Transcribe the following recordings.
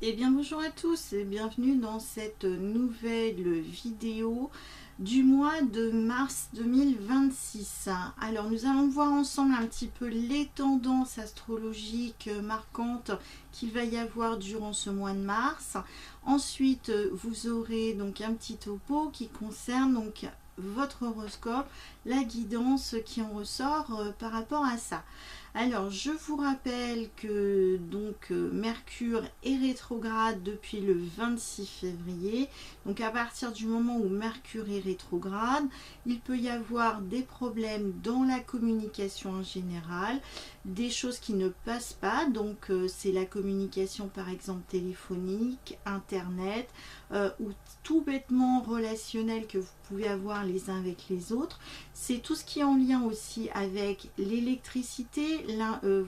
Eh bien bonjour à tous et bienvenue dans cette nouvelle vidéo du mois de mars 2026. Alors nous allons voir ensemble un petit peu les tendances astrologiques marquantes qu'il va y avoir durant ce mois de mars. Ensuite vous aurez donc un petit topo qui concerne donc votre horoscope, la guidance qui en ressort par rapport à ça. Alors, je vous rappelle que Mercure est rétrograde depuis le 26 février. Donc, à partir du moment où Mercure est rétrograde, il peut y avoir des problèmes dans la communication en général, des choses qui ne passent pas. Donc, c'est la communication, par exemple, téléphonique, internet, ou tout bêtement relationnel que vous pouvez avoir les uns avec les autres. C'est tout ce qui est en lien aussi avec l'électricité,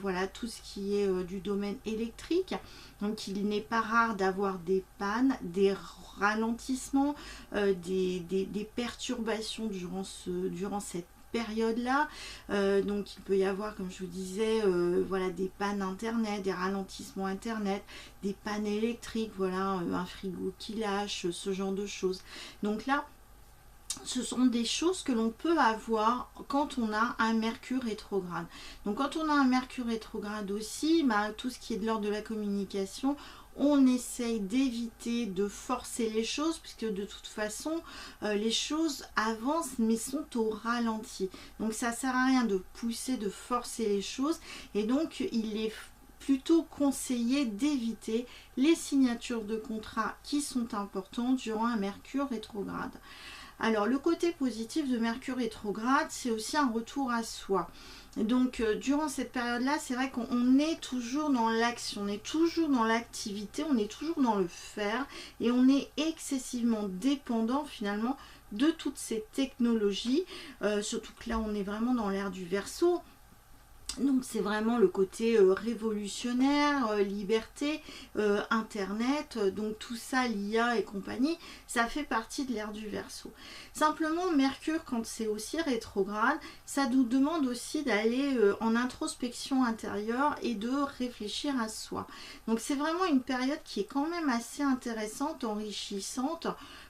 voilà, tout ce qui est du domaine électrique. Donc il n'est pas rare d'avoir des pannes, des ralentissements, des perturbations durant cette période-là. Donc il peut y avoir, comme je vous disais, voilà, des pannes internet, des ralentissements internet, des pannes électriques, voilà, un frigo qui lâche, ce genre de choses. Donc là, ce sont des choses que l'on peut avoir quand on a un Mercure rétrograde. Donc quand on a un Mercure rétrograde aussi, tout ce qui est de l'ordre de la communication, on essaye d'éviter de forcer les choses, puisque de toute façon, les choses avancent mais sont au ralenti. Donc ça ne sert à rien de pousser, de forcer les choses. Et donc il est plutôt conseillé d'éviter les signatures de contrats qui sont importantes durant un Mercure rétrograde. Alors le côté positif de Mercure rétrograde, c'est aussi un retour à soi. Donc durant cette période-là, c'est vrai qu'on est toujours dans l'action, on est toujours dans l'activité, on est toujours dans le faire et on est excessivement dépendant finalement de toutes ces technologies, surtout que là on est vraiment dans l'ère du Verseau. Donc c'est vraiment le côté révolutionnaire, liberté, internet, donc tout ça, l'IA et compagnie, ça fait partie de l'ère du Verseau. Simplement Mercure, quand c'est aussi rétrograde, ça nous demande aussi d'aller en introspection intérieure et de réfléchir à soi. Donc c'est vraiment une période qui est quand même assez intéressante, enrichissante,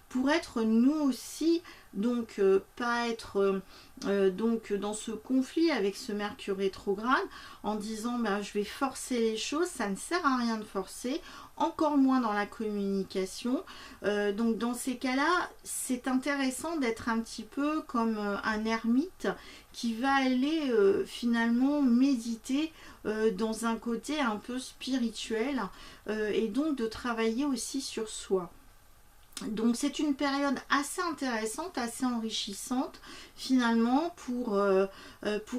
pour être nous aussi, donc pas être donc dans ce conflit avec ce Mercure rétrograde en disant je vais forcer les choses, ça ne sert à rien de forcer, encore moins dans la communication. Donc dans ces cas-là, c'est intéressant d'être un petit peu comme un ermite qui va aller finalement méditer dans un côté un peu spirituel et donc de travailler aussi sur soi. Donc c'est une période assez intéressante, assez enrichissante finalement pour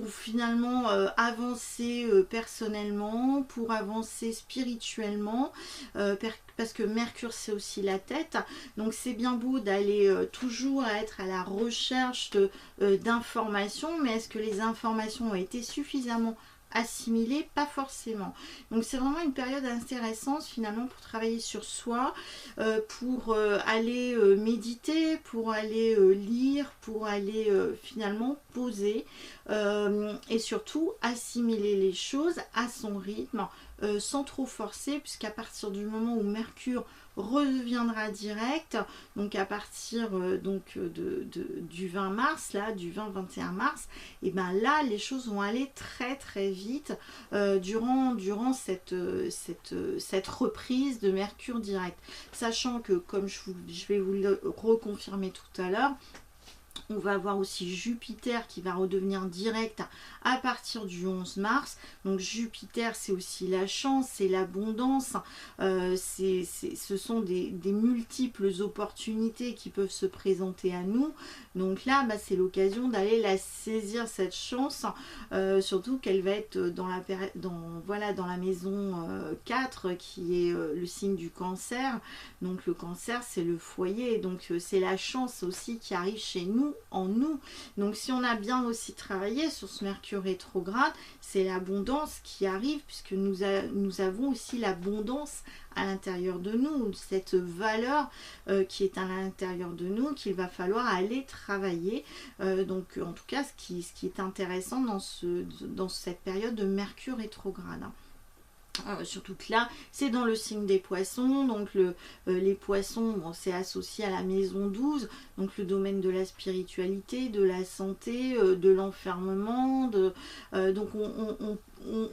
finalement avancer personnellement, pour avancer spirituellement, parce que Mercure c'est aussi la tête. Donc c'est bien beau d'aller toujours être à la recherche d'informations, mais est-ce que les informations ont été suffisamment assimilées? Pas forcément. Donc c'est vraiment une période intéressante finalement pour travailler sur soi, pour aller méditer, pour aller lire, pour aller finalement poser et surtout assimiler les choses à son rythme sans trop forcer, puisqu'à partir du moment où Mercure redeviendra direct, donc à partir du 20 mars, là, du 20-21 mars, et ben là les choses vont aller très très vite durant cette reprise de Mercure direct. Sachant que, comme je vais vous le reconfirmer tout à l'heure, on va avoir aussi Jupiter qui va redevenir direct à partir du 11 mars. Donc Jupiter, c'est aussi la chance, c'est l'abondance, ce sont des multiples opportunités qui peuvent se présenter à nous. Donc là, c'est l'occasion d'aller la saisir, cette chance, surtout qu'elle va être dans la maison 4 qui est le signe du Cancer. Donc le Cancer, c'est le foyer, donc c'est la chance aussi qui arrive chez nous, en nous. Donc si on a bien aussi travaillé sur ce Mercure rétrograde, c'est l'abondance qui arrive, puisque nous avons aussi l'abondance à l'intérieur de nous, cette valeur qui est à l'intérieur de nous, qu'il va falloir aller travailler. Donc en tout cas, ce qui est intéressant dans cette période de Mercure rétrograde. Surtout que là, c'est dans le signe des poissons, donc les poissons, bon, c'est associé à la maison 12, donc le domaine de la spiritualité, de la santé, de l'enfermement, donc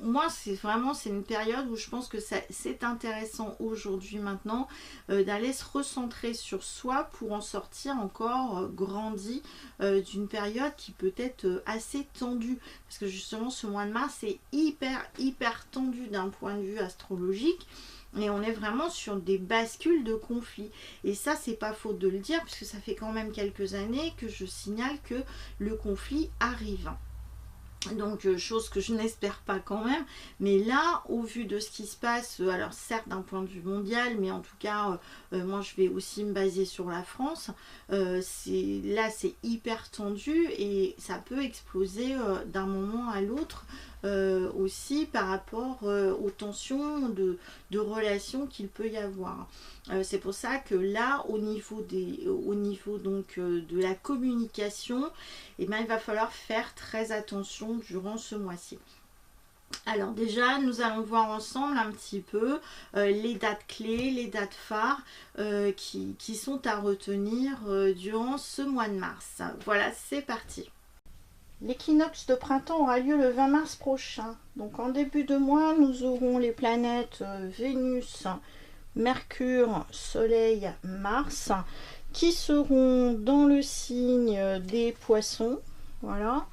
moi c'est vraiment c'est une période où je pense que c'est intéressant aujourd'hui maintenant d'aller se recentrer sur soi pour en sortir encore grandi d'une période qui peut être assez tendue, parce que justement ce mois de mars est hyper tendu d'un point de vue astrologique. Et on est vraiment sur des bascules de conflits. Et ça, c'est pas faute de le dire, puisque ça fait quand même quelques années que je signale que le conflit arrive. Donc chose que je n'espère pas quand même, mais là au vu de ce qui se passe, alors certes d'un point de vue mondial, mais en tout cas moi je vais aussi me baser sur la France, là c'est hyper tendu et ça peut exploser d'un moment à l'autre aussi par rapport aux tensions de relations qu'il peut y avoir. C'est pour ça que là au niveau donc de la communication, eh bien, il va falloir faire très attention durant ce mois-ci. Alors déjà, nous allons voir ensemble un petit peu les dates clés, les dates phares qui sont à retenir durant ce mois de mars. Voilà, c'est parti. L'équinoxe de printemps aura lieu le 20 mars prochain. Donc en début de mois, nous aurons les planètes Vénus, Mercure, Soleil, Mars, qui seront dans le signe des poissons. Voilà.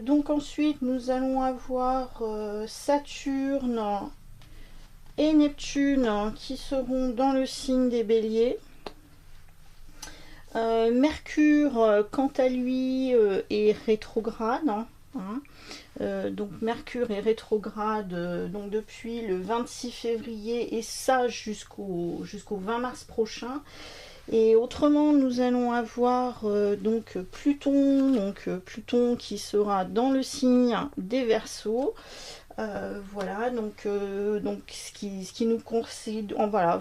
Donc ensuite, nous allons avoir Saturne et Neptune qui seront dans le signe des béliers. Mercure, quant à lui, est rétrograde. Donc Mercure est rétrograde donc depuis le 26 février et ça jusqu'au 20 mars prochain. Et autrement, nous allons avoir donc Pluton qui sera dans le signe des Verseaux. Voilà, donc ce qui nous concerne,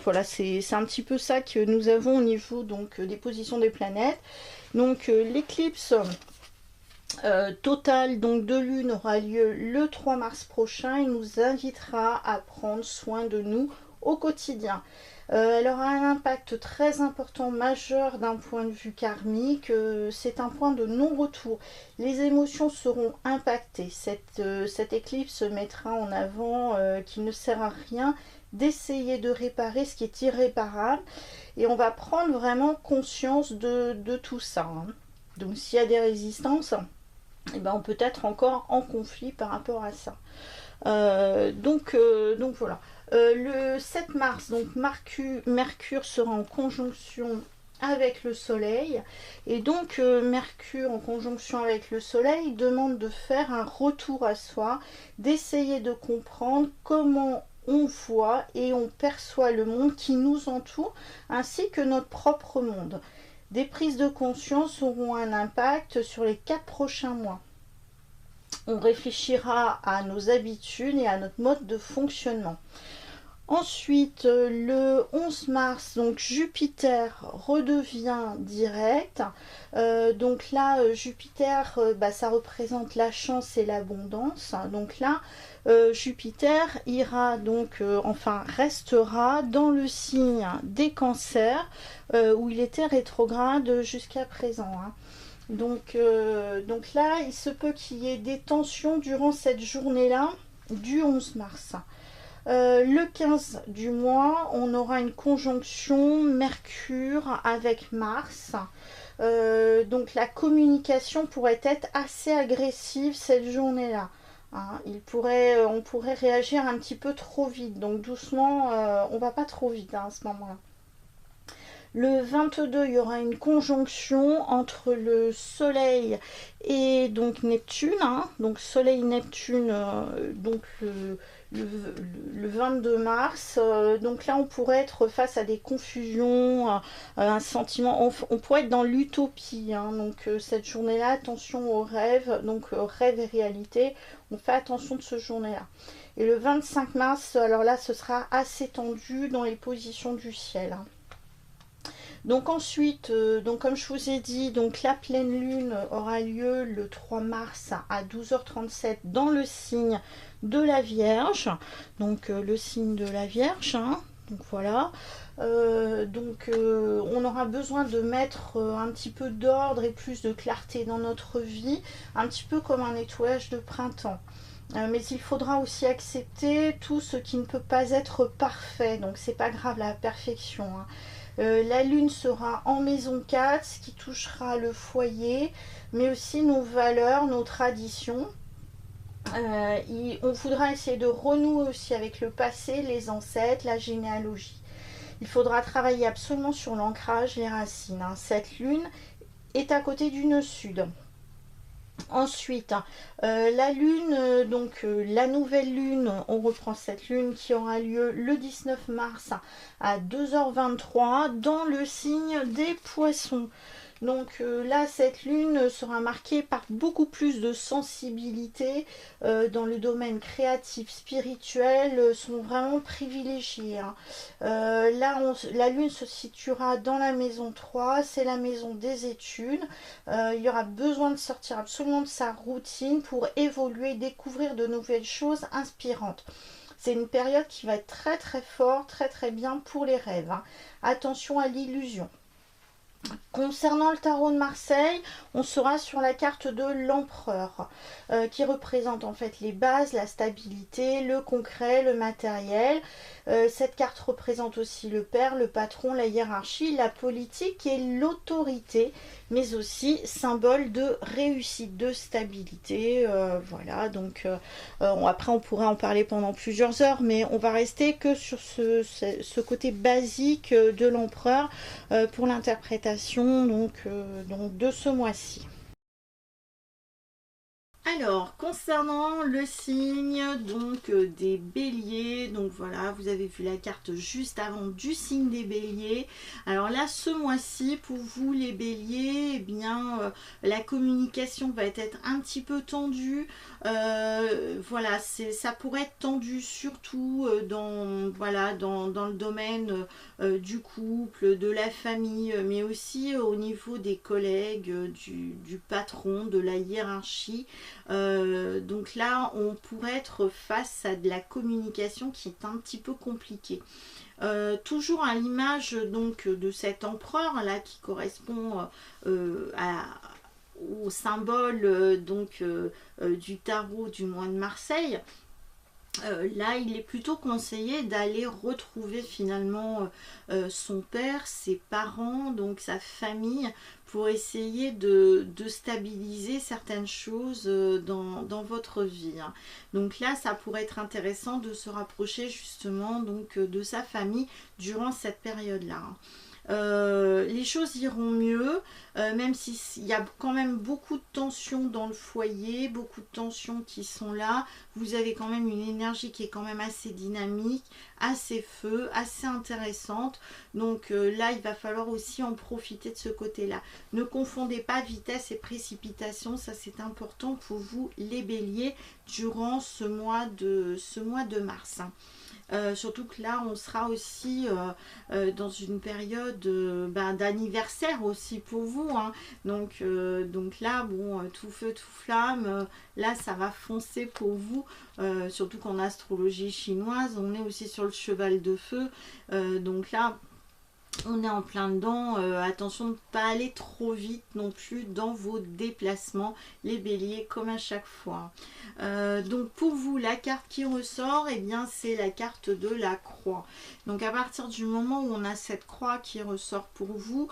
voilà, c'est un petit peu ça que nous avons au niveau donc des positions des planètes. Donc l'éclipse totale donc de lune aura lieu le 3 mars prochain et nous invitera à prendre soin de nous au quotidien. Elle aura un impact très important, majeur d'un point de vue karmique. C'est un point de non-retour. Les émotions seront impactées. Cette éclipse mettra en avant qu'il ne sert à rien d'essayer de réparer ce qui est irréparable. Et on va prendre vraiment conscience de tout ça. Donc s'il y a des résistances, eh ben, on peut être encore en conflit par rapport à ça. Donc voilà. Le 7 mars, donc Mercure sera en conjonction avec le Soleil. Et donc Mercure en conjonction avec le Soleil demande de faire un retour à soi, d'essayer de comprendre comment on voit et on perçoit le monde qui nous entoure, ainsi que notre propre monde. Des prises de conscience auront un impact sur les 4 prochains mois. On réfléchira à nos habitudes et à notre mode de fonctionnement. Ensuite, le 11 mars, donc Jupiter redevient direct. Donc là, Jupiter, ça représente la chance et l'abondance. Donc là, Jupiter ira donc, restera dans le signe des Cancers, où il était rétrograde jusqu'à présent. Donc là, il se peut qu'il y ait des tensions durant cette journée-là du 11 mars. Le 15 du mois, on aura une conjonction Mercure avec Mars. Donc la communication pourrait être assez agressive cette journée-là. On pourrait réagir un petit peu trop vite. Donc doucement, on va pas trop vite à ce moment-là. Le 22, il y aura une conjonction entre le Soleil et donc Neptune. Donc Soleil-Neptune, donc le 22 mars. Donc là, on pourrait être face à des confusions, un sentiment. On pourrait être dans l'utopie. Donc cette journée-là, attention aux rêves. Donc rêve et réalité. On fait attention de ce journée-là. Et le 25 mars, alors là, ce sera assez tendu dans les positions du ciel. Donc ensuite, donc comme je vous ai dit, donc la pleine lune aura lieu le 3 mars à 12h37 dans le signe de la Vierge. Donc le signe de la Vierge, hein. Donc voilà. On aura besoin de mettre un petit peu d'ordre et plus de clarté dans notre vie, un petit peu comme un nettoyage de printemps. Mais il faudra aussi accepter tout ce qui ne peut pas être parfait. Donc c'est pas grave la perfection, hein. La lune sera en maison 4, ce qui touchera le foyer, mais aussi nos valeurs, nos traditions. On voudra essayer de renouer aussi avec le passé, les ancêtres, la généalogie. Il faudra travailler absolument sur l'ancrage, les racines, hein. Cette lune est à côté du nœud sud. Ensuite, la lune, la nouvelle lune, on reprend cette lune qui aura lieu le 19 mars à 2h23 dans le signe des poissons. Donc là, cette lune sera marquée par beaucoup plus de sensibilité dans le domaine créatif, spirituel, sont vraiment privilégiés, hein. La lune se situera dans la maison 3, c'est la maison des études. Il y aura besoin de sortir absolument de sa routine pour évoluer, découvrir de nouvelles choses inspirantes. C'est une période qui va être très très fort, très très bien pour les rêves, hein. Attention à l'illusion. Concernant le tarot de Marseille, on sera sur la carte de l'empereur qui représente en fait les bases, la stabilité, le concret, le matériel. Cette carte représente aussi le père, le patron, la hiérarchie, la politique et l'autorité, mais aussi symbole de réussite, de stabilité. Voilà, donc après on pourra en parler pendant plusieurs heures, mais on va rester que sur ce côté basique de l'empereur pour l'interprétation donc de ce mois-ci. Alors, concernant le signe des béliers, donc voilà, vous avez vu la carte juste avant du signe des béliers. Alors là, ce mois-ci, pour vous les béliers, eh bien, la communication va être un petit peu tendue. Voilà, ça pourrait être tendu surtout dans le domaine du couple, de la famille, mais aussi au niveau des collègues, du patron, de la hiérarchie. Donc là, on pourrait être face à de la communication qui est un petit peu compliquée. Toujours à l'image donc de cet empereur là qui correspond au symbole du tarot du mois de Marseille. Là, il est plutôt conseillé d'aller retrouver finalement son père, ses parents, donc sa famille, pour essayer de stabiliser certaines choses dans votre vie, hein. Donc là, ça pourrait être intéressant de se rapprocher justement de sa famille durant cette période-là, hein. Les choses iront mieux, même s'il y a quand même beaucoup de tensions dans le foyer, beaucoup de tensions qui sont là. Vous avez quand même une énergie qui est quand même assez dynamique, assez feu, assez intéressante. Donc là, il va falloir aussi en profiter de ce côté-là. Ne confondez pas vitesse et précipitation, ça c'est important pour vous les béliers durant ce mois de mars, hein. Surtout que là on sera aussi dans une période d'anniversaire aussi pour vous, hein. Donc là bon, tout feu tout flamme, là ça va foncer pour vous, surtout qu'en astrologie chinoise on est aussi sur le cheval de feu, donc là on est en plein dedans. Attention de ne pas aller trop vite non plus dans vos déplacements, les béliers, comme à chaque fois. Donc pour vous, la carte qui ressort, eh bien c'est la carte de la croix. Donc à partir du moment où on a cette croix qui ressort pour vous,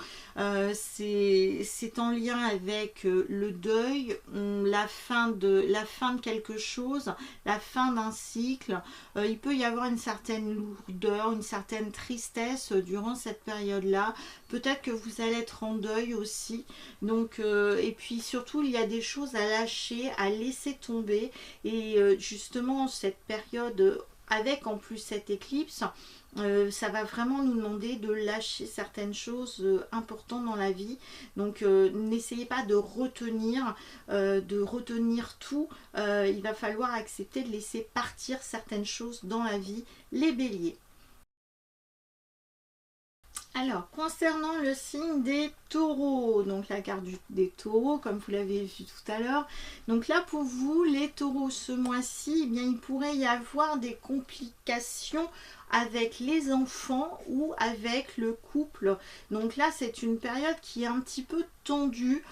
c'est en lien avec le deuil, la fin de quelque chose, la fin d'un cycle. Il peut y avoir une certaine lourdeur, une certaine tristesse durant cette période-là. Peut-être que vous allez être en deuil aussi. Donc, et puis surtout, il y a des choses à lâcher, à laisser tomber. Et justement, cette période, avec en plus cette éclipse, ça va vraiment nous demander de lâcher certaines choses importantes dans la vie. Donc n'essayez pas de retenir tout. Il va falloir accepter de laisser partir certaines choses dans la vie, les béliers. Alors, concernant le signe des taureaux, donc la carte des taureaux, comme vous l'avez vu tout à l'heure. Donc là, pour vous, les taureaux, ce mois-ci, eh bien, il pourrait y avoir des complications avec les enfants ou avec le couple. Donc là, c'est une période qui est un petit peu tendue,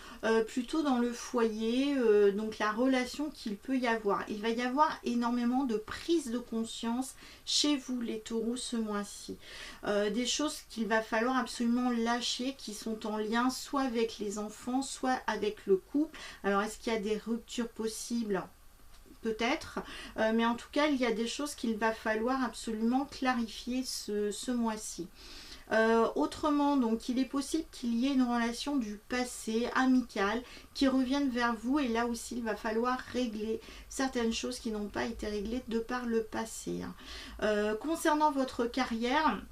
plutôt dans le foyer, donc la relation qu'il peut y avoir. Il va y avoir énormément de prise de conscience chez vous, les taureaux, ce mois-ci. Des choses qu'il va falloir absolument lâcher, qui sont en lien soit avec les enfants, soit avec le couple. Alors, est-ce qu'il y a des ruptures possibles ? Peut-être, mais en tout cas, il y a des choses qu'il va falloir absolument clarifier ce mois-ci. Autrement, donc, il est possible qu'il y ait une relation du passé, amicale, qui revienne vers vous, et là aussi, il va falloir régler certaines choses qui n'ont pas été réglées de par le passé. Concernant votre carrière,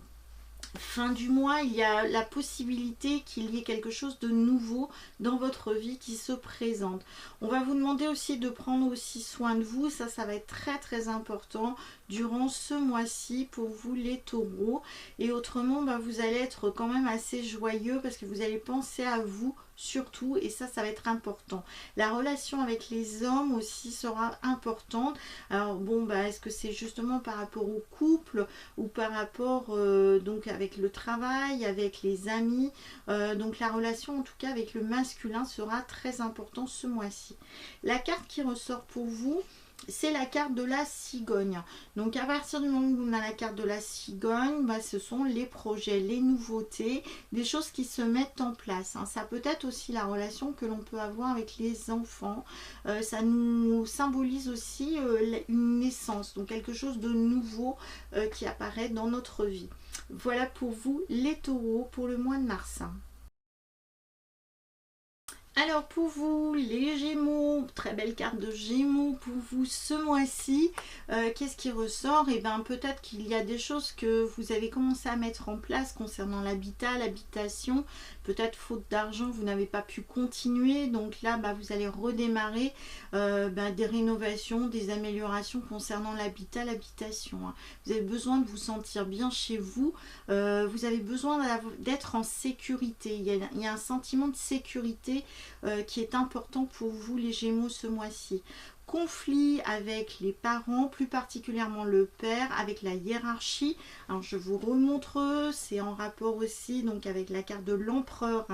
fin du mois, il y a la possibilité qu'il y ait quelque chose de nouveau dans votre vie qui se présente. On va vous demander aussi de prendre aussi soin de vous. Ça va être très très important durant ce mois-ci pour vous, les taureaux. Et autrement, vous allez être quand même assez joyeux parce que vous allez penser à vous surtout, et ça va être important. La relation avec les hommes aussi sera importante. Alors bon, est-ce que c'est justement par rapport au couple ou par rapport donc avec le travail, avec les amis, donc la relation en tout cas avec le masculin sera très important ce mois-ci. La carte qui ressort pour vous, c'est la carte de la cigogne. Donc à partir du moment où on a la carte de la cigogne, ce sont les projets, les nouveautés, des choses qui se mettent en place. Ça peut être aussi la relation que l'on peut avoir avec les enfants. Ça nous symbolise aussi une naissance, donc quelque chose de nouveau qui apparaît dans notre vie. Voilà pour vous, les taureaux, pour le mois de mars. Alors pour vous, les Gémeaux, très belle carte de Gémeaux pour vous ce mois-ci. Qu'est-ce qui ressort? Et peut-être qu'il y a des choses que vous avez commencé à mettre en place concernant l'habitat, l'habitation. Peut-être faute d'argent, vous n'avez pas pu continuer. Donc là, vous allez redémarrer des rénovations, des améliorations concernant l'habitat, l'habitation. Vous avez besoin de vous sentir bien chez vous. Vous avez besoin d'être en sécurité. Il y a un sentiment de sécurité qui est important pour vous, les Gémeaux, ce mois-ci. Conflit avec les parents, plus particulièrement le père, avec la hiérarchie. Alors je vous remontre, c'est en rapport aussi donc avec la carte de l'empereur.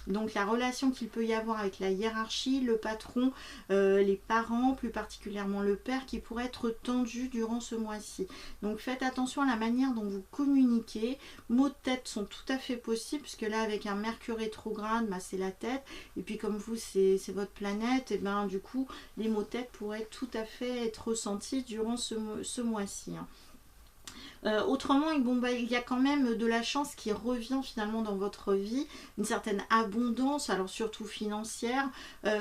Donc la relation qu'il peut y avoir avec la hiérarchie, le patron, les parents, plus particulièrement le père, qui pourrait être tendu durant ce mois-ci. Donc faites attention à la manière dont vous communiquez. Maux de tête sont tout à fait possibles, puisque là avec un Mercure rétrograde, c'est la tête. Et puis comme vous, c'est votre planète, et du coup, les maux de tête pourrait tout à fait être ressenti durant ce mois-ci. Autrement, il y a quand même de la chance qui revient finalement dans votre vie, une certaine abondance, alors surtout financière,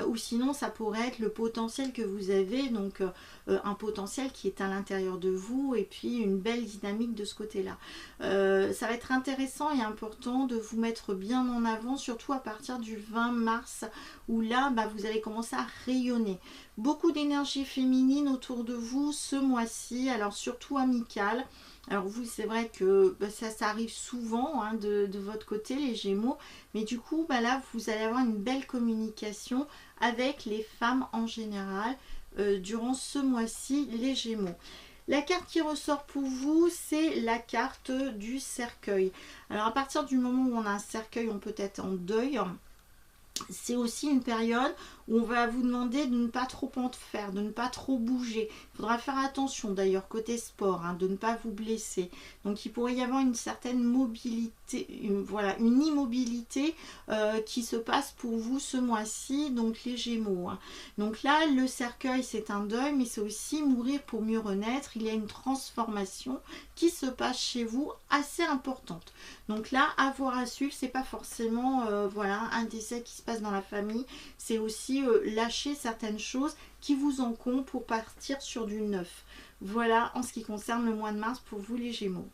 ou sinon ça pourrait être le potentiel que vous avez, donc un potentiel qui est à l'intérieur de vous, et puis une belle dynamique de ce côté-là. Ça va être intéressant et important de vous mettre bien en avant, surtout à partir du 20 mars, où là, vous allez commencer à rayonner. Beaucoup d'énergie féminine autour de vous ce mois-ci, alors surtout amicale. Alors vous, c'est vrai que ça arrive souvent de votre côté, les Gémeaux, mais du coup, là, vous allez avoir une belle communication avec les femmes en général durant ce mois-ci, les Gémeaux. La carte qui ressort pour vous, c'est la carte du cercueil. Alors à partir du moment où on a un cercueil, on peut être en deuil. C'est aussi une période où on va vous demander de ne pas trop en faire, de ne pas trop bouger. Il faudra faire attention d'ailleurs côté sport, de ne pas vous blesser. Donc il pourrait y avoir une certaine mobilité, une immobilité qui se passe pour vous ce mois-ci, donc les Gémeaux. Donc là, le cercueil, c'est un deuil, mais c'est aussi mourir pour mieux renaître. Il y a une transformation qui se passe chez vous assez importante. Donc là, avoir à suivre, c'est pas forcément un décès qui se passe dans la famille, c'est aussi lâcher certaines choses qui vous encombrent pour partir sur du neuf. Voilà en ce qui concerne le mois de mars pour vous, les Gémeaux.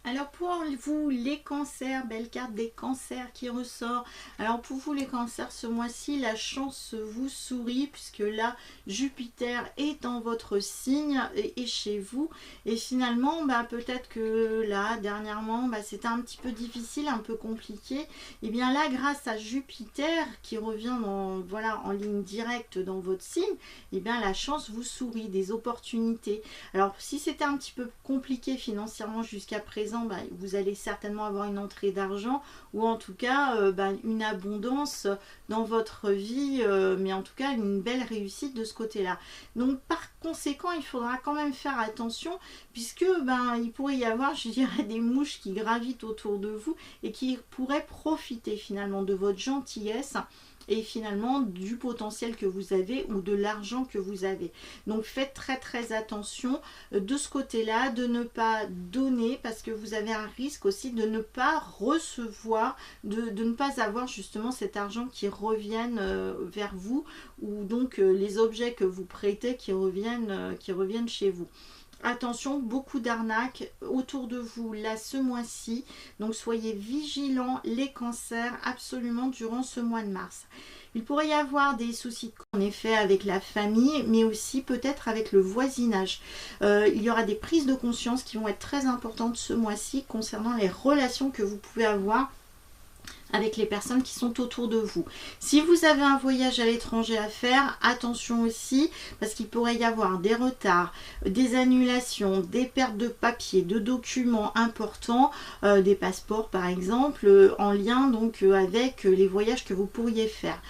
Alors pour vous les cancers, belle carte des cancers qui ressort. Alors pour vous les cancers, ce mois-ci, la chance vous sourit puisque là, Jupiter est dans votre signe et chez vous. Et finalement, peut-être que là, dernièrement, c'était un petit peu difficile, un peu compliqué. Et bien là, grâce à Jupiter qui revient voilà, en ligne directe dans votre signe, et bien la chance vous sourit, des opportunités. Alors si c'était un petit peu compliqué financièrement jusqu'à présent, vous allez certainement avoir une entrée d'argent ou en tout cas une abondance dans votre vie, mais en tout cas une belle réussite de ce côté-là. Donc par conséquent, il faudra quand même faire attention puisque il pourrait y avoir, je dirais, des mouches qui gravitent autour de vous et qui pourraient profiter finalement de votre gentillesse et finalement du potentiel que vous avez ou de l'argent que vous avez. Donc faites très attention de ce côté-là, de ne pas donner parce que vous avez un risque aussi de ne pas recevoir, de ne pas avoir justement cet argent qui revienne vers vous ou donc les objets que vous prêtez qui reviennent chez vous. Attention, beaucoup d'arnaques autour de vous là ce mois-ci, donc soyez vigilants les cancers absolument durant ce mois de mars. Il pourrait y avoir des soucis en effet avec la famille, mais aussi peut-être avec le voisinage. Il y aura des prises de conscience qui vont être très importantes ce mois-ci concernant les relations que vous pouvez avoir avec les personnes qui sont autour de vous. Si vous avez un voyage à l'étranger à faire, attention aussi, parce qu'il pourrait y avoir des retards, des annulations, des pertes de papiers, de documents importants, des passeports par exemple, en lien donc avec les voyages que vous pourriez faire.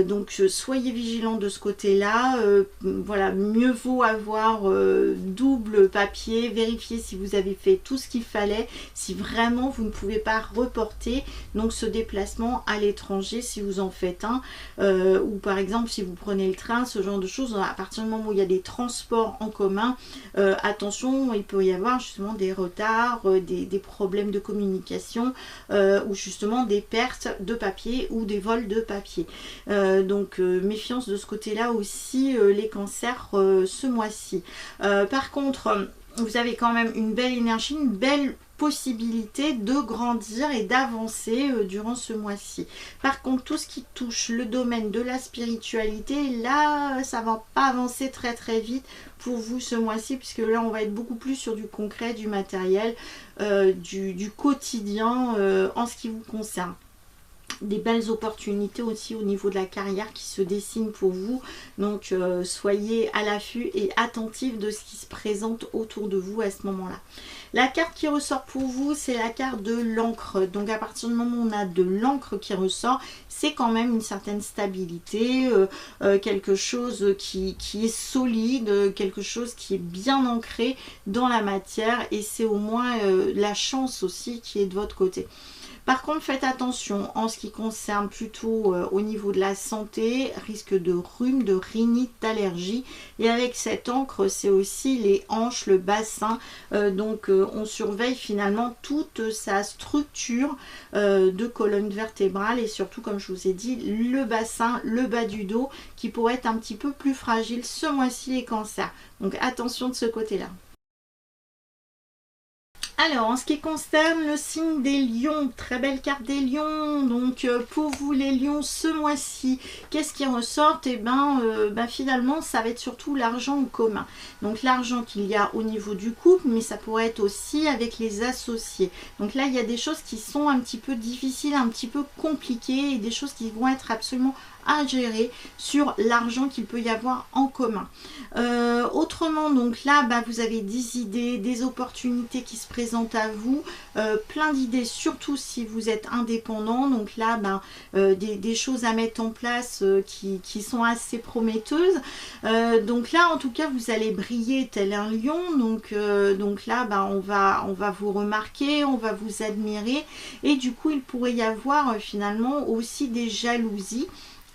Donc soyez vigilants de ce côté-là. Voilà, mieux vaut avoir double papier, vérifier si vous avez fait tout ce qu'il fallait, si vraiment vous ne pouvez pas reporter donc ce déplacement à l'étranger si vous en faites un, ou par exemple si vous prenez le train, ce genre de choses. À partir du moment où il y a des transports en commun, attention, il peut y avoir justement des retards, des problèmes de communication ou justement des pertes de papier ou des vols de papier. Donc méfiance de ce côté-là aussi les cancers ce mois-ci. Par contre, vous avez quand même une belle énergie, une belle possibilité de grandir et d'avancer durant ce mois-ci. Par contre, tout ce qui touche le domaine de la spiritualité, là, ça va pas avancer très vite pour vous ce mois-ci, puisque là, on va être beaucoup plus sur du concret, du matériel, du quotidien en ce qui vous concerne. Des belles opportunités aussi au niveau de la carrière qui se dessinent pour vous, donc soyez à l'affût et attentifs de ce qui se présente autour de vous à ce moment-là. La carte qui ressort pour vous, c'est la carte de l'encre. Donc à partir du moment où on a de l'encre qui ressort, c'est quand même une certaine stabilité, quelque chose qui est solide, quelque chose qui est bien ancré dans la matière, et c'est au moins la chance aussi qui est de votre côté. Par contre, faites attention en ce qui concerne plutôt au niveau de la santé, risque de rhume, de rhinite, d'allergie. Et avec cette encre, c'est aussi les hanches, le bassin. Donc, on surveille finalement toute sa structure de colonne vertébrale et surtout, comme je vous ai dit, le bassin, le bas du dos qui pourrait être un petit peu plus fragile ce mois-ci les cancers. Donc, attention de ce côté-là. Alors, en ce qui concerne le signe des lions, très belle carte des lions. Donc, pour vous les lions, ce mois-ci, qu'est-ce qui ressort? Et finalement, ça va être surtout l'argent en commun. Donc, l'argent qu'il y a au niveau du couple, mais ça pourrait être aussi avec les associés. Donc là, il y a des choses qui sont un petit peu difficiles, un petit peu compliquées, et des choses qui vont être absolument à gérer sur l'argent qu'il peut y avoir en commun. Autrement, donc là, vous avez des idées, des opportunités qui se présentent à vous, plein d'idées, surtout si vous êtes indépendant. Donc là, des choses à mettre en place qui sont assez prometteuses. Donc là, en tout cas, vous allez briller tel un lion. Donc là, on va vous remarquer, on va vous admirer. Et du coup, il pourrait y avoir finalement aussi des jalousies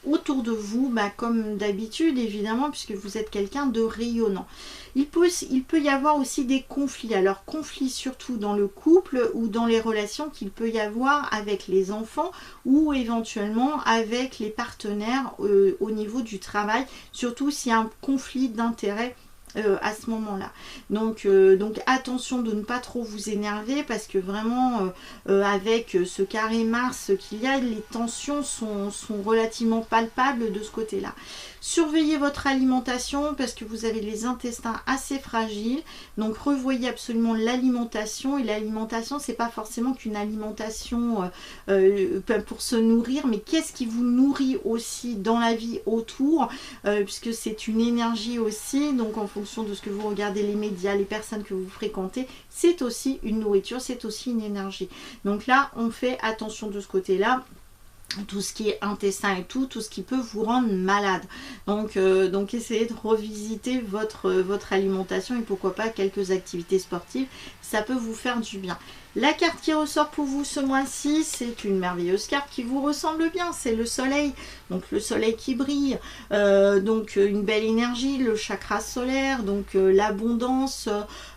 autour de vous, comme d'habitude évidemment, puisque vous êtes quelqu'un de rayonnant. Il peut y avoir aussi des conflits, alors conflits surtout dans le couple ou dans les relations qu'il peut y avoir avec les enfants ou éventuellement avec les partenaires au niveau du travail, surtout s'il y a un conflit d'intérêts à ce moment-là. Donc attention de ne pas trop vous énerver parce que vraiment avec ce carré Mars qu'il y a, les tensions sont relativement palpables de ce côté-là. Surveillez votre alimentation parce que vous avez les intestins assez fragiles. Donc revoyez absolument l'alimentation. Et l'alimentation, c'est pas forcément qu'une alimentation pour se nourrir, mais qu'est-ce qui vous nourrit aussi dans la vie autour, puisque c'est une énergie aussi. Donc en fonction de ce que vous regardez, les médias, les personnes que vous fréquentez, c'est aussi une nourriture, c'est aussi une énergie. Donc là, on fait attention de ce côté-là. Tout ce qui est intestin et tout ce qui peut vous rendre malade. Donc essayez de revisiter votre alimentation et pourquoi pas quelques activités sportives, ça peut vous faire du bien. La carte qui ressort pour vous ce mois-ci, c'est une merveilleuse carte qui vous ressemble bien, c'est le soleil, donc le soleil qui brille, donc une belle énergie, le chakra solaire, donc l'abondance,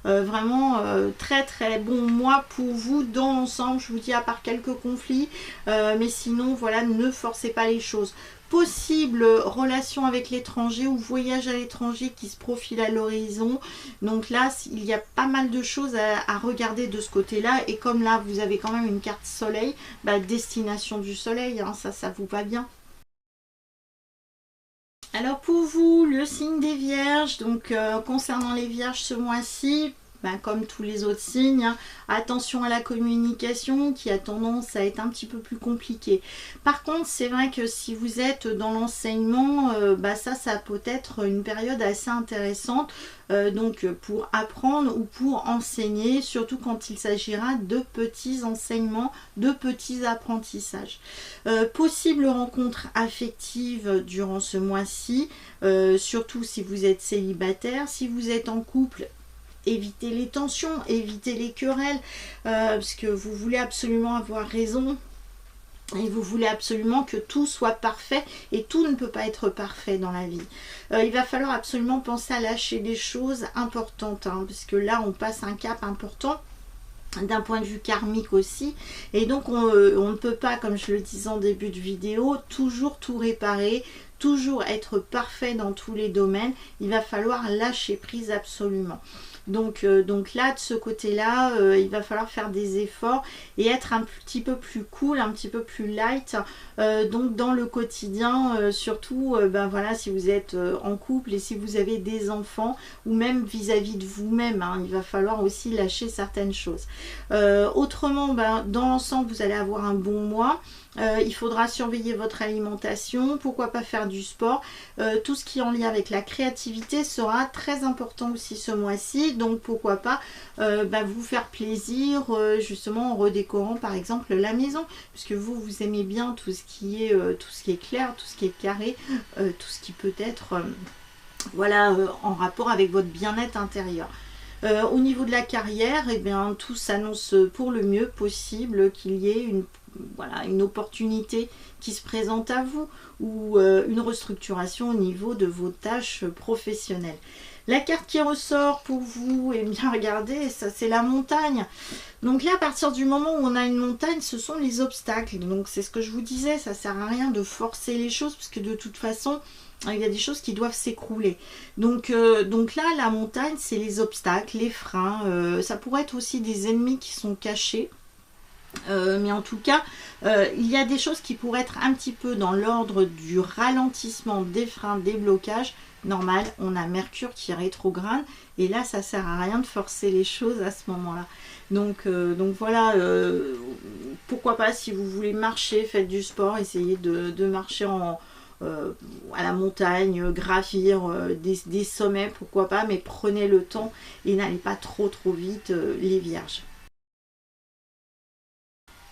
vraiment très très bon mois pour vous dans l'ensemble, je vous dis à part quelques conflits, mais sinon voilà, ne forcez pas les choses. Possible relation avec l'étranger ou voyage à l'étranger qui se profile à l'horizon. Donc là, il y a pas mal de choses à regarder de ce côté-là. Et comme là, vous avez quand même une carte soleil, destination du soleil, hein, ça vous va bien. Alors pour vous, le signe des Vierges, donc concernant les Vierges ce mois-ci, comme tous les autres signes, hein, attention à la communication qui a tendance à être un petit peu plus compliquée. Par contre, c'est vrai que si vous êtes dans l'enseignement, ça peut être une période assez intéressante donc pour apprendre ou pour enseigner, surtout quand il s'agira de petits enseignements, de petits apprentissages. Possible rencontre affective durant ce mois-ci, surtout si vous êtes célibataire. Si vous êtes en couple, évitez les tensions, évitez les querelles, parce que vous voulez absolument avoir raison et vous voulez absolument que tout soit parfait et tout ne peut pas être parfait dans la vie. Il va falloir absolument penser à lâcher des choses importantes, hein, parce que là on passe un cap important d'un point de vue karmique aussi, et donc on ne peut pas, comme je le disais en début de vidéo, toujours tout réparer, toujours être parfait dans tous les domaines. Il va falloir lâcher prise absolument. Donc là, de ce côté-là, il va falloir faire des efforts et être un petit peu plus cool, un petit peu plus light. Donc dans le quotidien, surtout, voilà, si vous êtes en couple et si vous avez des enfants, ou même vis-à-vis de vous-même, hein, il va falloir aussi lâcher certaines choses. Autrement, dans l'ensemble, vous allez avoir un bon mois. Il faudra surveiller votre alimentation, pourquoi pas faire du sport. Tout ce qui est en lien avec la créativité sera très important aussi ce mois-ci, donc pourquoi pas vous faire plaisir justement en redécorant par exemple la maison, puisque vous aimez bien tout ce qui est clair, tout ce qui est carré, tout ce qui peut être en rapport avec votre bien-être intérieur. Au niveau de la carrière, tout s'annonce pour le mieux possible, qu'il y ait une opportunité qui se présente à vous ou une restructuration au niveau de vos tâches professionnelles. La carte qui ressort pour vous, et bien regardez, ça c'est la montagne. Donc là, à partir du moment où on a une montagne, ce sont les obstacles. Donc c'est ce que je vous disais, ça sert à rien de forcer les choses, parce que de toute façon, il y a des choses qui doivent s'écrouler. Donc là, la montagne, c'est les obstacles, les freins. Ça pourrait être aussi des ennemis qui sont cachés. Mais en tout cas, il y a des choses qui pourraient être un petit peu dans l'ordre du ralentissement, des freins, des blocages. Normal, on a Mercure qui est rétrograde et là ça sert à rien de forcer les choses à ce moment-là. Donc voilà, pourquoi pas, si vous voulez marcher, faites du sport, essayez de marcher à la montagne, gravir des sommets, pourquoi pas, mais prenez le temps et n'allez pas trop vite, les Vierges.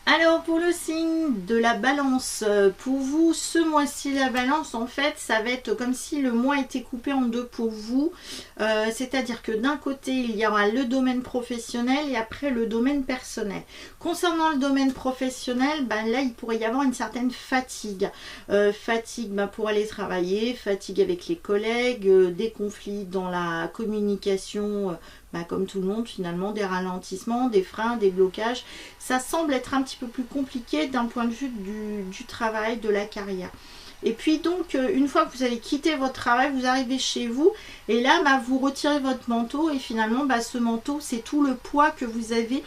Alors pour le signe de la balance, pour vous ce mois-ci, la balance en fait ça va être comme si le mois était coupé en deux pour vous, c'est-à-dire que d'un côté il y aura le domaine professionnel et après le domaine personnel. Concernant le domaine professionnel, là il pourrait y avoir une certaine fatigue, fatigue pour aller travailler, fatigue avec les collègues, des conflits dans la communication, comme tout le monde finalement, des ralentissements, des freins, des blocages. Ça semble être un petit peu plus compliqué d'un point de vue du travail, de la carrière. Et puis donc, une fois que vous allez quitter votre travail, vous arrivez chez vous. Et là, bah, vous retirez votre manteau. Et finalement, bah, ce manteau, c'est tout le poids que vous avez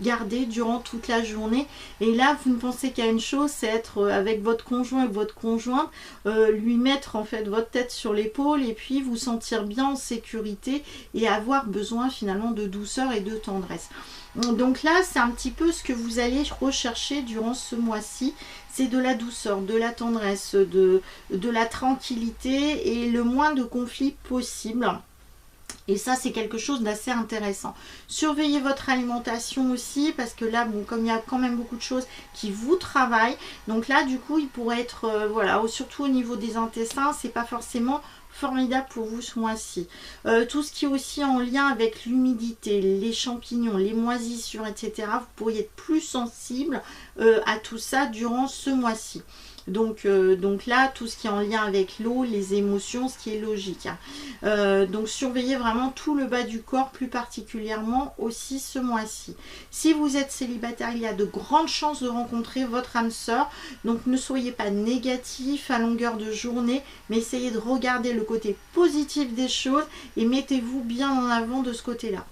gardé durant toute la journée. Et là, vous ne pensez qu'à une chose, c'est être avec votre conjoint et votre conjointe, lui mettre en fait votre tête sur l'épaule et puis vous sentir bien en sécurité et avoir besoin finalement de douceur et de tendresse. Donc là, c'est un petit peu ce que vous allez rechercher durant ce mois-ci. C'est de la douceur, de la tendresse, de la tranquillité et le moins de conflits possible. Et ça, c'est quelque chose d'assez intéressant. Surveillez votre alimentation aussi, parce que là, bon, comme il y a quand même beaucoup de choses qui vous travaillent, donc là, du coup, il pourrait être, voilà, surtout au niveau des intestins, c'est pas forcément formidable pour vous ce mois-ci. Tout ce qui est aussi en lien avec l'humidité, les champignons, les moisissures, etc., vous pourriez être plus sensible à tout ça durant ce mois-ci. Donc là, tout ce qui est en lien avec l'eau, les émotions, ce qui est logique. Donc surveillez vraiment tout le bas du corps, plus particulièrement aussi ce mois-ci. Si vous êtes célibataire, il y a de grandes chances de rencontrer votre âme sœur. Donc ne soyez pas négatif à longueur de journée, mais essayez de regarder le côté positif des choses et mettez-vous bien en avant de ce côté-là.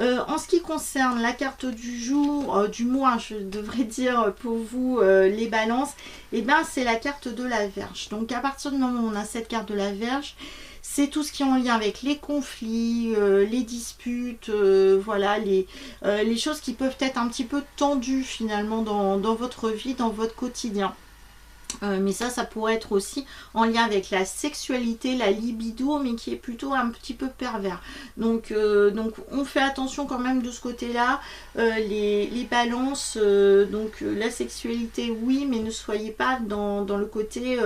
En ce qui concerne la carte du jour, du mois, je devrais dire pour vous les balances, et ben c'est la carte de la Vierge. Donc à partir du moment où on a cette carte de la Vierge, c'est tout ce qui est en lien avec les conflits, les disputes, voilà, les choses qui peuvent être un petit peu tendues finalement dans votre vie, dans votre quotidien. Mais ça pourrait être aussi en lien avec la sexualité, la libido, mais qui est plutôt un petit peu pervers. Donc on fait attention quand même de ce côté-là. Les balances, la sexualité, oui, mais ne soyez pas dans le côté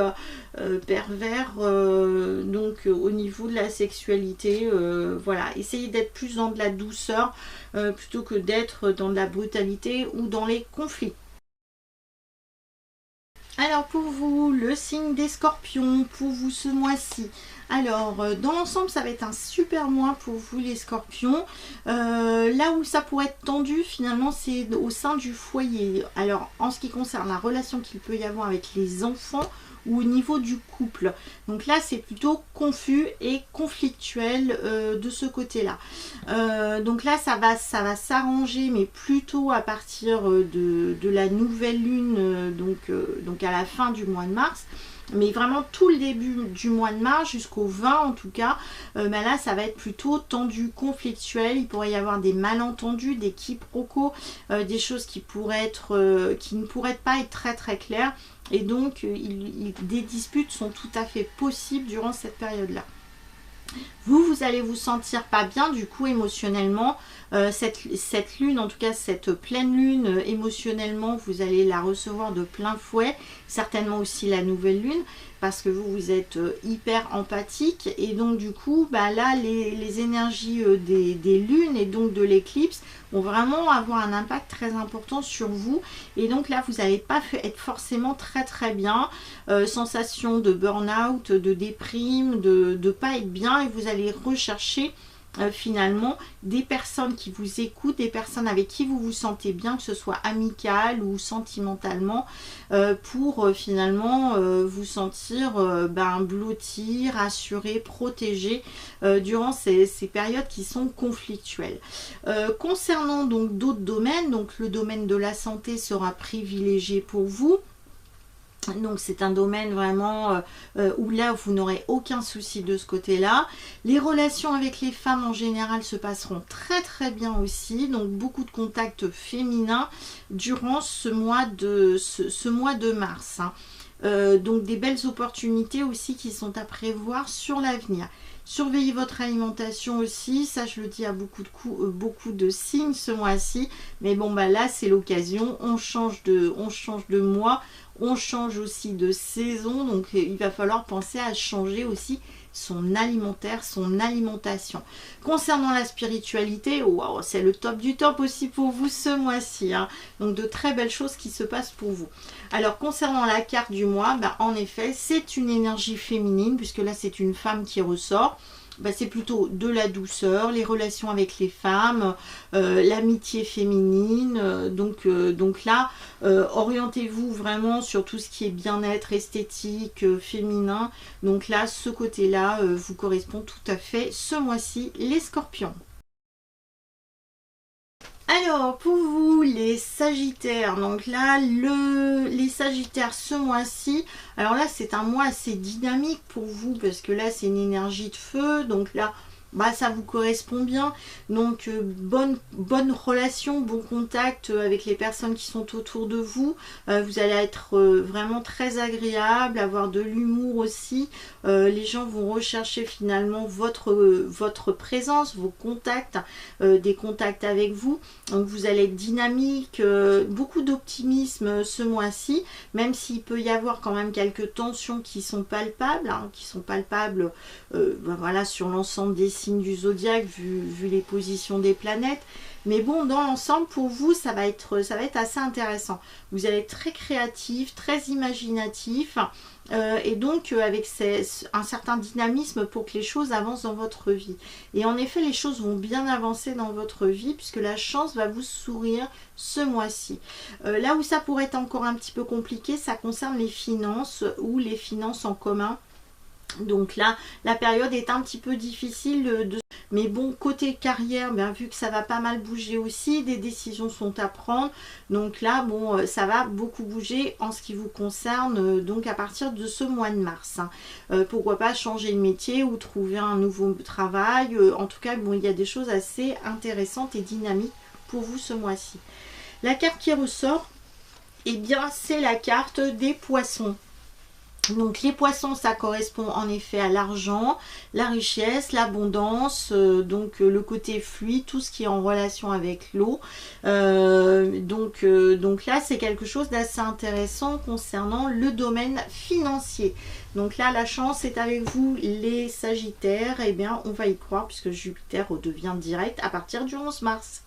pervers. Au niveau de la sexualité, voilà, essayez d'être plus dans de la douceur plutôt que d'être dans de la brutalité ou dans les conflits. Alors pour vous, le signe des scorpions, pour vous ce mois-ci. Alors dans l'ensemble, ça va être un super mois pour vous les scorpions. Là où ça pourrait être tendu finalement, c'est au sein du foyer. Alors en ce qui concerne la relation qu'il peut y avoir avec les enfants ou au niveau du couple. Donc là, c'est plutôt confus et conflictuel de ce côté-là. Donc là, ça va s'arranger, mais plutôt à partir de la nouvelle lune, donc à la fin du mois de mars. Mais vraiment tout le début du mois de mars jusqu'au 20 en tout cas, là ça va être plutôt tendu, conflictuel. Il pourrait y avoir des malentendus, des quiproquos, des choses qui ne pourraient pas être très très claires. Et donc des disputes sont tout à fait possibles durant cette période-là. Vous allez vous sentir pas bien du coup émotionnellement. Cette lune, en tout cas cette pleine lune, émotionnellement, vous allez la recevoir de plein fouet. Certainement aussi la nouvelle lune, parce que vous êtes hyper empathique. Et donc du coup, là, les énergies des lunes et donc de l'éclipse vont vraiment avoir un impact très important sur vous. Et donc là, vous n'allez pas être forcément très très bien. Sensation de burn-out, de déprime, de pas être bien. Et vous allez rechercher finalement des personnes qui vous écoutent, des personnes avec qui vous vous sentez bien, que ce soit amical ou sentimentalement, pour finalement vous sentir blotti, rassuré, protégé durant ces périodes qui sont conflictuelles. Concernant donc d'autres domaines, donc le domaine de la santé sera privilégié pour vous. Donc c'est un domaine vraiment où là vous n'aurez aucun souci de ce côté-là. Les relations avec les femmes en général se passeront très très bien aussi. Donc beaucoup de contacts féminins durant ce mois de mars. Donc des belles opportunités aussi qui sont à prévoir sur l'avenir. Surveillez votre alimentation aussi, ça je le dis à beaucoup de signes ce mois-ci. Mais bon là c'est l'occasion, on change de mois. On change aussi de saison, donc il va falloir penser à changer aussi son alimentaire, son alimentation. Concernant la spiritualité, wow, c'est le top du top aussi pour vous ce mois-ci. Donc de très belles choses qui se passent pour vous. Alors concernant la carte du mois, en effet, c'est une énergie féminine, puisque là c'est une femme qui ressort. bah, c'est plutôt de la douceur, les relations avec les femmes, l'amitié féminine. Donc là, orientez-vous vraiment sur tout ce qui est bien-être, esthétique, féminin. Donc là, ce côté-là vous correspond tout à fait ce mois-ci, les scorpions. Alors, pour vous, les Sagittaires, donc là, les Sagittaires ce mois-ci, alors là, c'est un mois assez dynamique pour vous, parce que là, c'est une énergie de feu, donc là, bah, ça vous correspond bien. Donc, bonne relation, bon contact avec les personnes qui sont autour de vous. Vous allez être vraiment très agréable, avoir de l'humour aussi. Les gens vont rechercher finalement votre présence, vos contacts, des contacts avec vous. Donc, vous allez être dynamique, beaucoup d'optimisme ce mois-ci, même s'il peut y avoir quand même quelques tensions qui sont palpables, ben voilà, sur l'ensemble des signes du zodiaque vu les positions des planètes. Mais bon, dans l'ensemble, pour vous, ça va être assez intéressant. Vous allez être très créatif, très imaginatif, et donc avec un certain dynamisme pour que les choses avancent dans votre vie. Et en effet, les choses vont bien avancer dans votre vie, puisque la chance va vous sourire ce mois-ci. Là où ça pourrait être encore un petit peu compliqué, ça concerne les finances ou les finances en commun. Donc là, la période est un petit peu difficile mais bon, côté carrière, bien vu que ça va pas mal bouger aussi, des décisions sont à prendre. Donc là, bon, ça va beaucoup bouger en ce qui vous concerne, donc à partir de ce mois de mars. Pourquoi pas changer de métier ou trouver un nouveau travail. En tout cas, bon, il y a des choses assez intéressantes et dynamiques pour vous ce mois-ci. La carte qui ressort, eh bien, c'est la carte des poissons. Donc les poissons, ça correspond en effet à l'argent, la richesse, l'abondance, donc le côté fluide, tout ce qui est en relation avec l'eau. Donc là, c'est quelque chose d'assez intéressant concernant le domaine financier. Donc là, la chance est avec vous, les Sagittaires. Eh bien, on va y croire puisque Jupiter redevient direct à partir du 11 mars.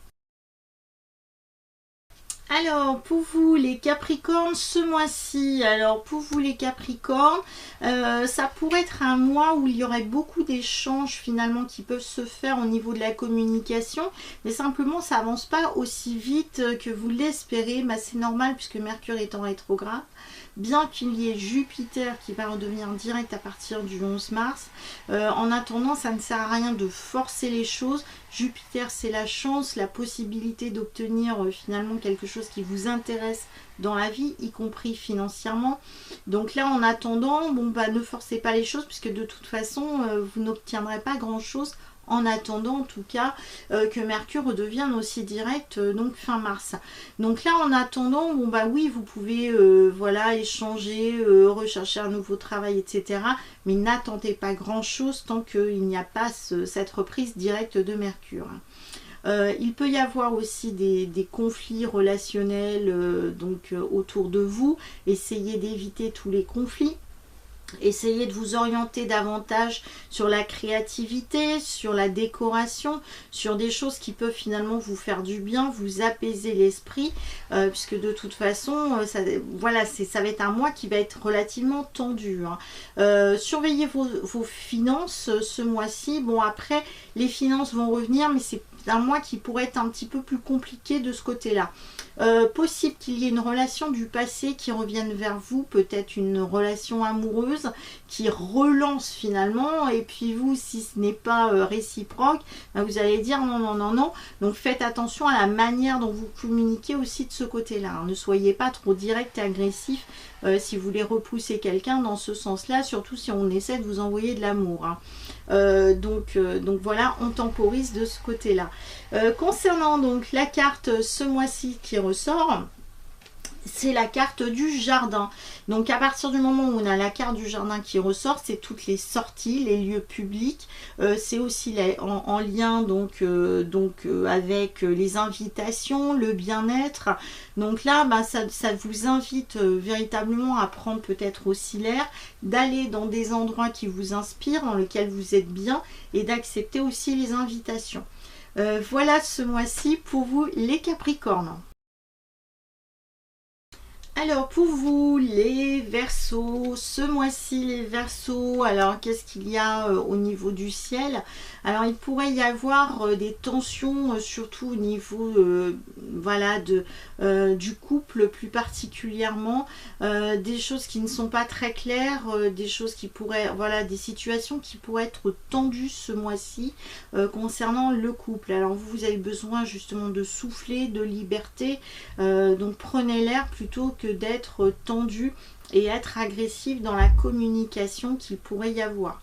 Alors, pour vous les Capricornes, ce mois-ci, ça pourrait être un mois où il y aurait beaucoup d'échanges finalement qui peuvent se faire au niveau de la communication, mais simplement ça avance pas aussi vite que vous l'espérez. Bah, c'est normal puisque Mercure est en rétrograde. Bien qu'il y ait Jupiter qui va redevenir direct à partir du 11 mars, en attendant, ça ne sert à rien de forcer les choses. Jupiter, c'est la chance, la possibilité d'obtenir finalement quelque chose qui vous intéresse dans la vie, y compris financièrement. Donc là, en attendant, bon, bah, ne forcez pas les choses puisque de toute façon, vous n'obtiendrez pas grand-chose en attendant en tout cas que Mercure redevienne aussi direct donc fin mars. Donc là en attendant, bon bah oui, vous pouvez voilà, échanger, rechercher un nouveau travail, etc. Mais n'attendez pas grand chose tant qu'il n'y a pas cette reprise directe de Mercure. Il peut y avoir aussi des conflits relationnels autour de vous. Essayez d'éviter tous les conflits. Essayez de vous orienter davantage sur la créativité, sur la décoration, sur des choses qui peuvent finalement vous faire du bien, vous apaiser l'esprit, puisque de toute façon, ça va être un mois qui va être relativement tendu. Surveillez vos finances ce mois-ci. Bon, après, les finances vont revenir, mais c'est un mois qui pourrait être un petit peu plus compliqué de ce côté-là. Possible qu'il y ait une relation du passé qui revienne vers vous, peut-être une relation amoureuse qui relance finalement, et puis vous, si ce n'est pas réciproque, ben vous allez dire non, non, non, non. Donc faites attention à la manière dont vous communiquez aussi de ce côté-là. Ne soyez pas trop direct et agressif si vous voulez repousser quelqu'un dans ce sens-là, surtout si on essaie de vous envoyer de l'amour. Donc voilà, on temporise de ce côté-là. Concernant donc la carte ce mois-ci qui ressort, c'est la carte du jardin. Donc à partir du moment où on a la carte du jardin qui ressort, c'est toutes les sorties, les lieux publics. C'est aussi en lien avec les invitations, le bien-être. Donc là, bah, ça vous invite véritablement à prendre peut-être aussi l'air, d'aller dans des endroits qui vous inspirent, dans lesquels vous êtes bien, et d'accepter aussi les invitations. Voilà ce mois-ci pour vous les Capricornes. Alors pour vous les Verseaux, ce mois-ci les Verseaux, alors qu'est-ce qu'il y a au niveau du ciel? Alors il pourrait y avoir des tensions, surtout au niveau voilà, du couple plus particulièrement, des choses qui ne sont pas très claires, des choses qui pourraient, voilà, des situations qui pourraient être tendues ce mois-ci concernant le couple. Alors vous avez besoin justement de souffler, de liberté, donc prenez l'air plutôt que d'être tendu et être agressif dans la communication qu'il pourrait y avoir.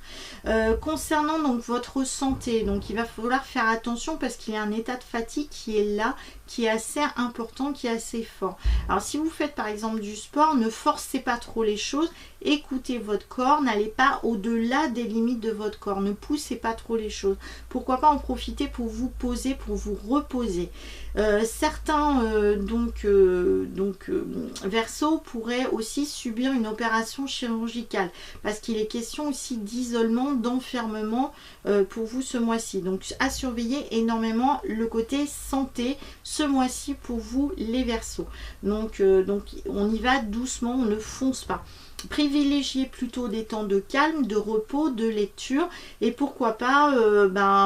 Concernant donc votre santé, donc il va falloir faire attention parce qu'il y a un état de fatigue qui est là, qui est assez important, qui est assez fort. Alors si vous faites par exemple du sport, ne forcez pas trop les choses, écoutez votre corps, n'allez pas au-delà des limites de votre corps, ne poussez pas trop les choses. Pourquoi pas en profiter pour vous poser, pour vous reposer. Certains Verseaux pourraient aussi subir une opération chirurgicale parce qu'il est question aussi d'isolement, d'enfermement pour vous ce mois-ci. Donc à surveiller énormément le côté santé ce mois-ci pour vous les Verseaux. Donc on y va doucement, on ne fonce pas. Privilégiez plutôt des temps de calme, de repos, de lecture et pourquoi pas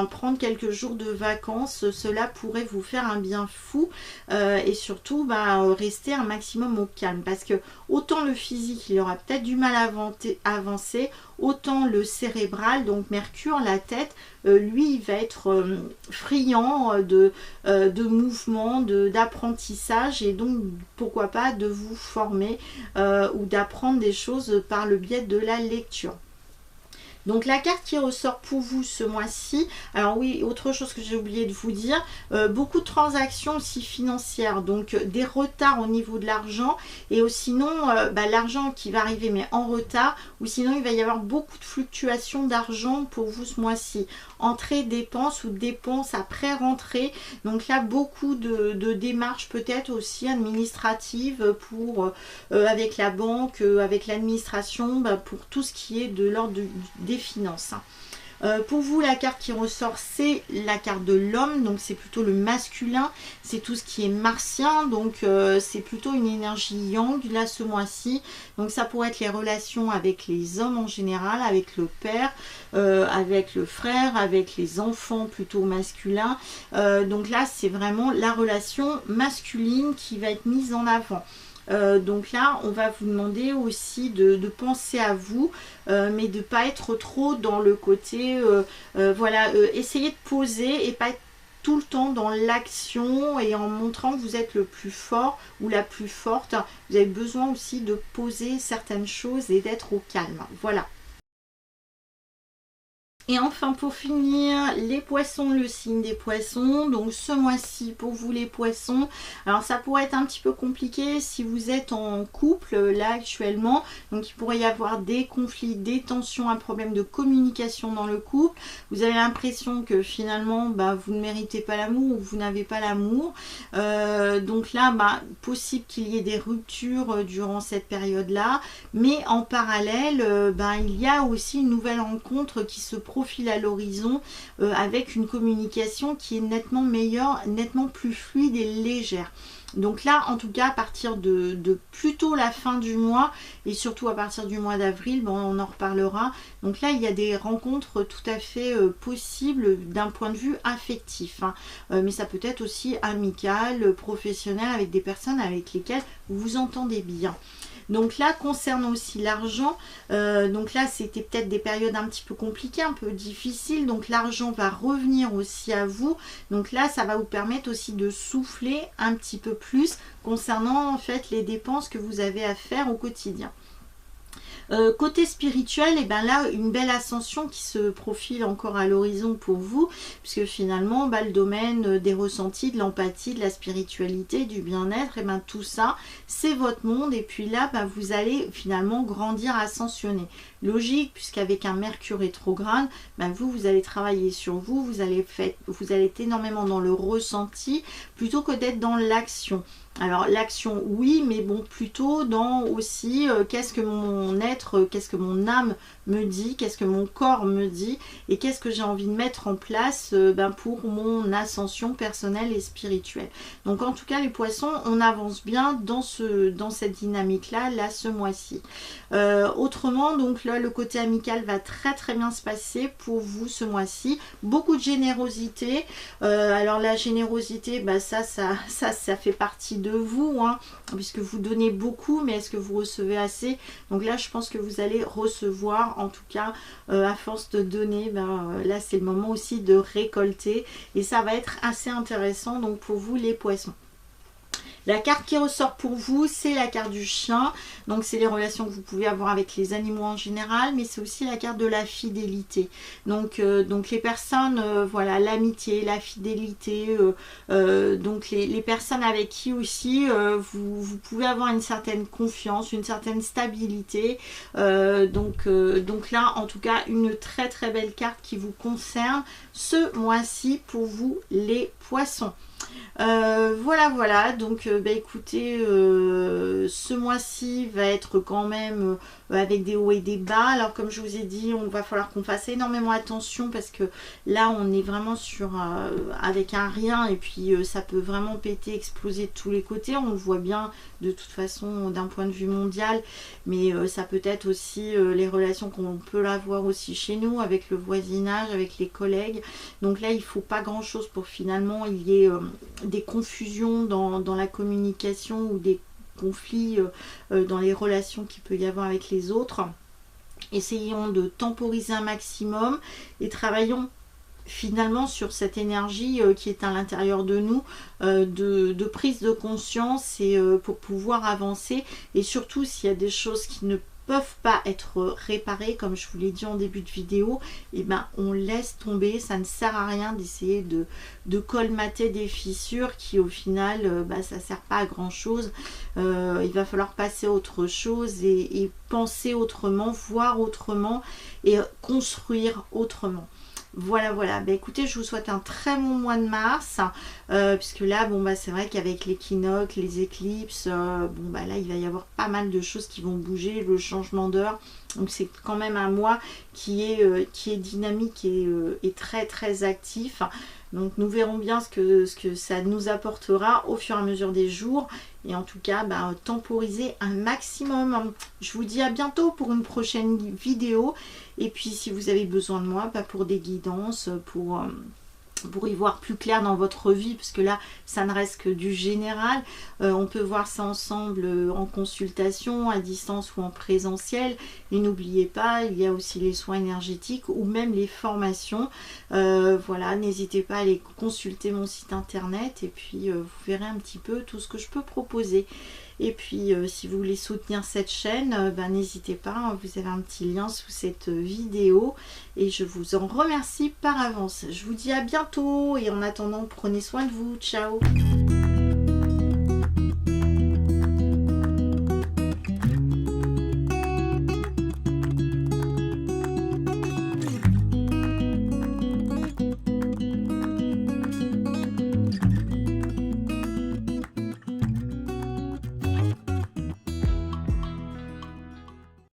prendre quelques jours de vacances, cela pourrait vous faire un bien fou et surtout rester un maximum au calme parce que autant le physique il aura peut-être du mal à avancer, autant le cérébral, donc Mercure, la tête, lui il va être friand de mouvement, d'apprentissage et donc pourquoi pas de vous former ou d'apprendre des choses par le biais de la lecture. Donc la carte qui ressort pour vous ce mois-ci, alors oui, autre chose que j'ai oublié de vous dire, beaucoup de transactions aussi financières, donc des retards au niveau de l'argent, et sinon l'argent qui va arriver mais en retard, ou sinon il va y avoir beaucoup de fluctuations d'argent pour vous ce mois-ci, entrée, dépenses ou dépenses après rentrée, donc là beaucoup de démarches peut-être aussi administratives pour avec la banque, avec l'administration, pour tout ce qui est de l'ordre des finances. Pour vous, la carte qui ressort, c'est la carte de l'homme, donc c'est plutôt le masculin, c'est tout ce qui est martien, donc c'est plutôt une énergie yang là ce mois-ci, donc ça pourrait être les relations avec les hommes en général, avec le père, avec le frère, avec les enfants plutôt masculins, donc là c'est vraiment la relation masculine qui va être mise en avant. Donc là on va vous demander aussi de penser à vous mais de ne pas être trop dans le côté essayez de poser et pas être tout le temps dans l'action et en montrant que vous êtes le plus fort ou la plus forte. Vous avez besoin aussi de poser certaines choses et d'être au calme. Voilà. Et enfin pour finir, les poissons, le signe des poissons. Donc ce mois-ci pour vous les poissons, alors ça pourrait être un petit peu compliqué si vous êtes en couple là actuellement. Donc il pourrait y avoir des conflits, des tensions, un problème de communication dans le couple. Vous avez l'impression que finalement vous ne méritez pas l'amour ou vous n'avez pas l'amour. Donc là possible qu'il y ait des ruptures durant cette période-là. Mais en parallèle, il y a aussi une nouvelle rencontre qui se profile à l'horizon avec une communication qui est nettement meilleure, nettement plus fluide et légère. Donc là, en tout cas, à partir de plutôt la fin du mois et surtout à partir du mois d'avril, on en reparlera. Donc là, il y a des rencontres tout à fait possibles d'un point de vue affectif. Mais ça peut être aussi amical, professionnel, avec des personnes avec lesquelles vous vous entendez bien. Donc là, concernant aussi l'argent, donc là, c'était peut-être des périodes un petit peu compliquées, un peu difficiles. Donc l'argent va revenir aussi à vous. Donc là, ça va vous permettre aussi de souffler un petit peu plus concernant en fait les dépenses que vous avez à faire au quotidien. Côté spirituel, et là une belle ascension qui se profile encore à l'horizon pour vous, puisque finalement le domaine des ressentis, de l'empathie, de la spiritualité, du bien-être, et tout ça c'est votre monde, et puis là vous allez finalement grandir, ascensionner. Logique, puisqu'avec un Mercure rétrograde, vous allez travailler sur vous, vous allez être énormément dans le ressenti plutôt que d'être dans l'action. Alors l'action oui, mais bon, plutôt dans aussi qu'est-ce que mon être, qu'est-ce que mon âme me dit, qu'est-ce que mon corps me dit et qu'est-ce que j'ai envie de mettre en place pour mon ascension personnelle et spirituelle. Donc en tout cas les poissons, on avance bien dans cette dynamique là ce mois-ci. Autrement, donc là le côté amical va très très bien se passer pour vous ce mois-ci. Beaucoup de générosité. Alors la générosité, ça fait partie de vous, hein, puisque vous donnez beaucoup, mais est-ce que vous recevez assez? Donc là je pense que vous allez recevoir, en tout cas à force de donner, là c'est le moment aussi de récolter et ça va être assez intéressant donc pour vous les poissons. La carte qui ressort pour vous, c'est la carte du chien. Donc, c'est les relations que vous pouvez avoir avec les animaux en général, mais c'est aussi la carte de la fidélité. Donc les personnes, voilà, l'amitié, la fidélité, donc les personnes avec qui aussi vous pouvez avoir une certaine confiance, une certaine stabilité. Donc là, en tout cas, une très très belle carte qui vous concerne ce mois-ci pour vous les poissons. Voilà, donc écoutez, ce mois-ci va être quand même avec des hauts et des bas. Alors comme je vous ai dit, on va falloir qu'on fasse énormément attention parce que là on est vraiment sur avec un rien et puis ça peut vraiment péter, exploser de tous les côtés. On le voit bien de toute façon d'un point de vue mondial, mais ça peut être aussi les relations qu'on peut avoir aussi chez nous avec le voisinage, avec les collègues. Donc là il faut pas grand chose pour finalement il y ait des confusions dans la communication ou des conflits dans les relations qu'il peut y avoir avec les autres. Essayons de temporiser un maximum et travaillons finalement sur cette énergie qui est à l'intérieur de nous, de prise de conscience et pour pouvoir avancer. Et surtout s'il y a des choses qui ne peuvent pas être réparées, comme je vous l'ai dit en début de vidéo, et on laisse tomber. Ça ne sert à rien d'essayer de colmater des fissures qui au final ça sert pas à grand chose. Il va falloir passer à autre chose et penser autrement, voir autrement et construire autrement. Voilà, écoutez, je vous souhaite un très bon mois de mars, puisque là, c'est vrai qu'avec l'équinoxe, les éclipses, là, il va y avoir pas mal de choses qui vont bouger, le changement d'heure. Donc c'est quand même un mois qui est dynamique et très très actif. Donc nous verrons bien ce que ça nous apportera au fur et à mesure des jours. Et en tout cas, temporiser un maximum. Je vous dis à bientôt pour une prochaine vidéo. Et puis si vous avez besoin de moi pour des guidances, pour y voir plus clair dans votre vie, parce que là ça ne reste que du général, on peut voir ça ensemble en consultation, à distance ou en présentiel. Et n'oubliez pas, il y a aussi les soins énergétiques ou même les formations. Voilà, n'hésitez pas à aller consulter mon site internet et puis vous verrez un petit peu tout ce que je peux proposer. Et puis si vous voulez soutenir cette chaîne, n'hésitez pas, hein, vous avez un petit lien sous cette vidéo et je vous en remercie par avance. Je vous dis à bientôt et en attendant, prenez soin de vous. Ciao!